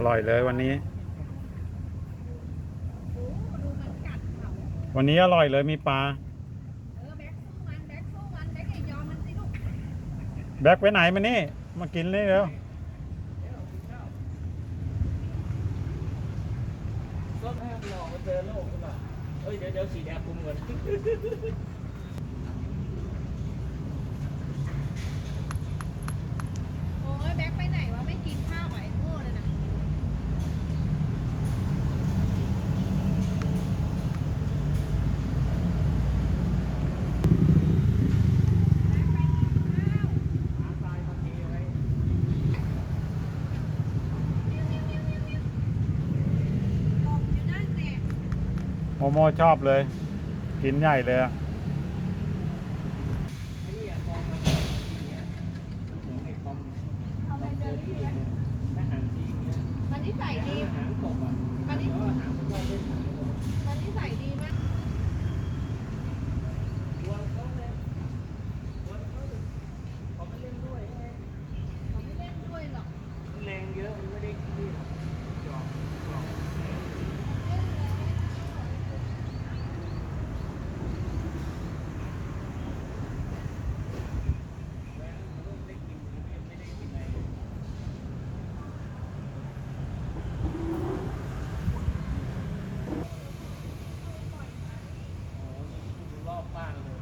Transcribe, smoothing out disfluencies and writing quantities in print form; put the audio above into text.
ร่อยเลยวันนี้ วันนี้อร่อยเลยมีปลาแบ็คไปไหนมานี่มากินเลยเร็วก็แอบหลอกมาเจอโลกขึ้นมาเฮ้ยเดี๋ยวสีแดงคุมเงินโอ้ยแบ็คไปไหนวะไม่กินข้าวไอ้โง่เลยนะหาทรายมาทีอะไร บอกอยู่นั่นแหละ โมโมชอบเลย กินใหญ่เลยอะ ไอ้เนี่ยกองมันเนี่ยไอ้กอง เอาไปเดินที่ไหน อาหารทีเนี่ย มันนิสัยดี อาหารตกอ่ะ มันนิ แล้วอาหารมันก็เป็นอาหารตก มันนิสัยดีมาก วนเขาเลยวนเขาเลยเขาไม่เล่นด้วยไง เขาไม่เล่นด้วยหรอก แรงเยอะมันไม่ได้ที่จอกจอกแรงมันเริ่มได้กินไม่ได้กินอะไรรอบบ้านเลย